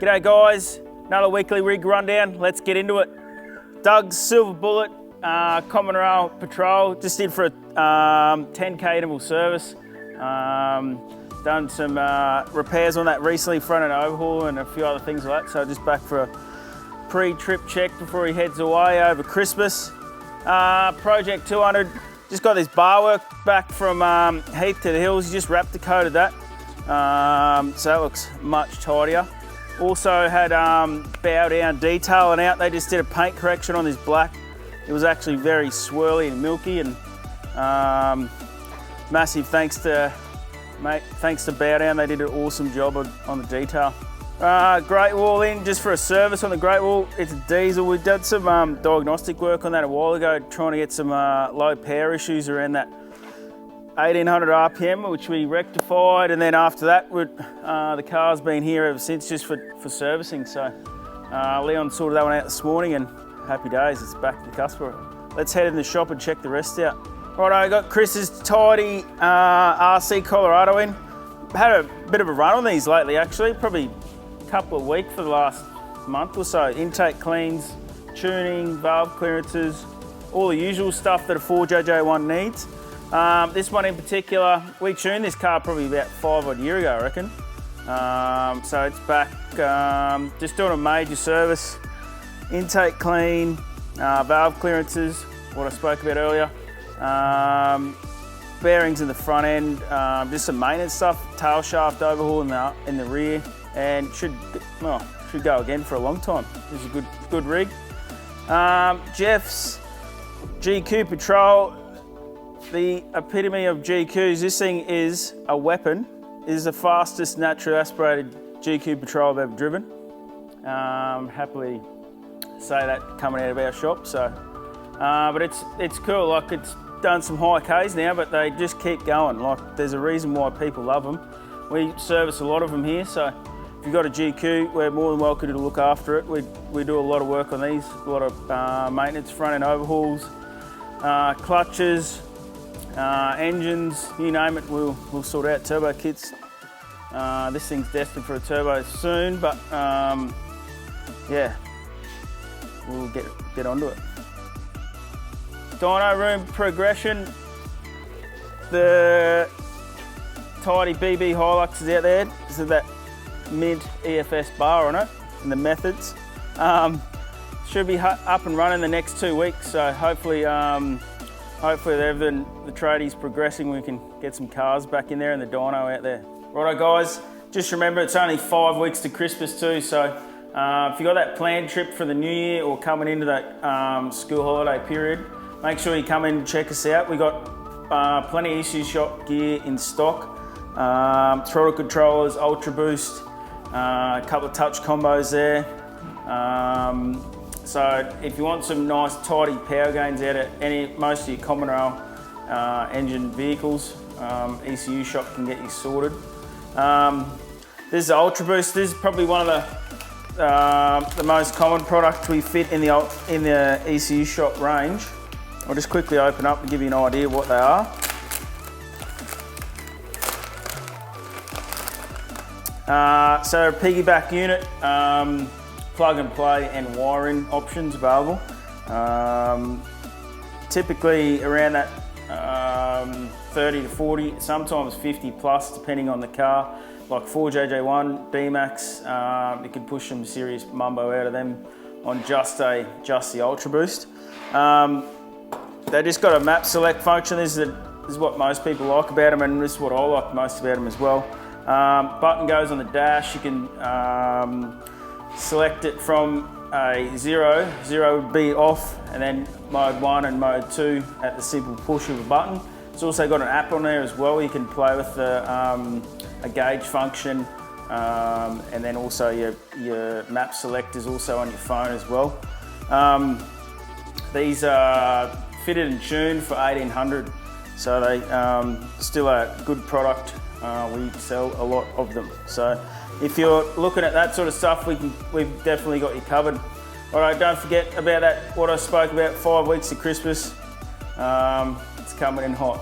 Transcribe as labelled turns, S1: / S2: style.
S1: G'day guys, another weekly rig rundown, let's get into it. Doug's Silver Bullet, Common Rail Patrol, just did for a 10k interval service. Done some repairs on that recently, front and overhaul and a few other things like that, so just back for a pre-trip check before he heads away over Christmas. Project 200, just got this bar work back from Heath to the Hills, he just wrapped the coated that, so that looks much tidier. Also had bow down detailing out, they just did a paint correction on this black. It was actually very swirly and milky, and massive thanks to bow down, they did an awesome job on the detail. Great wall in just for a service on the great wall. It's a diesel. We did some diagnostic work on that a while ago, trying to get some low power issues around that 1800 RPM, which we rectified, and then after that, the car's been here ever since just for servicing. So Leon sorted that one out this morning, and happy days, it's back to the customer. Let's head in the shop and check the rest out. Right, I got Chris's tidy RC Colorado in. Had a bit of a run on these lately actually, probably a couple of weeks for the last month or so. Intake cleans, tuning, valve clearances, all the usual stuff that a 4JJ1 needs. This one in particular, we tuned this car probably about 5 odd years ago, I reckon. So it's back, just doing a major service. Intake clean, valve clearances, what I spoke about earlier. Bearings in the front end, just some maintenance stuff, tail shaft overhaul in the rear, and should go again for a long time. This is a good rig. Jeff's GQ Patrol, the epitome of GQs. This thing is a weapon. It is the fastest naturally aspirated GQ Patrol I've ever driven. Happily say that coming out of our shop. So, but it's cool. Like, it's done some high Ks now, but they just keep going. Like, there's a reason why people love them. We service a lot of them here, so if you've got a GQ, we're more than welcome to look after it. We do a lot of work on these, a lot of maintenance, front end overhauls, clutches, engines, you name it, we'll sort out. Turbo kits. This thing's destined for a turbo soon, but yeah, we'll get onto it. Dyno room progression. The tidy BB Hilux is out there. This is that mint EFS bar on it, and the methods. Should be up and running the next 2 weeks, so hopefully the tradie's progressing, we can get some cars back in there and the dyno out there. Righto guys, just remember it's only 5 weeks to Christmas too, so if you got that planned trip for the new year or coming into that school holiday period, make sure you come in and check us out. We got plenty of issue shop gear in stock, throttle controllers, Ultra Boost, a couple of touch combos there. So if you want some nice tidy power gains out of most of your common rail engine vehicles, ECU shop can get you sorted. This is the Ultra Boost. This is probably one of the most common products we fit in the ECU shop range. I'll just quickly open up and give you an idea of what they are. So a piggyback unit, plug and play and wiring options available. Typically around that 30 to 40, sometimes 50 plus depending on the car. Like 4JJ1, D-Max, you can push some serious mumbo out of them on just the Ultra Boost. They just got a map select function. This is what most people like about them, and this is what I like most about them as well. Button goes on the dash. You can select it from a zero would be off, and then mode 1 and mode 2 at the simple push of a button. It's also got an app on there as well. You can play with a gauge function, and then also your map select is also on your phone as well. These are fitted and tuned for 1800, so they still a good product. We sell a lot of them. So if you're looking at that sort of stuff, we've definitely got you covered. All right, don't forget about what I spoke about, 5 weeks to Christmas. It's coming in hot.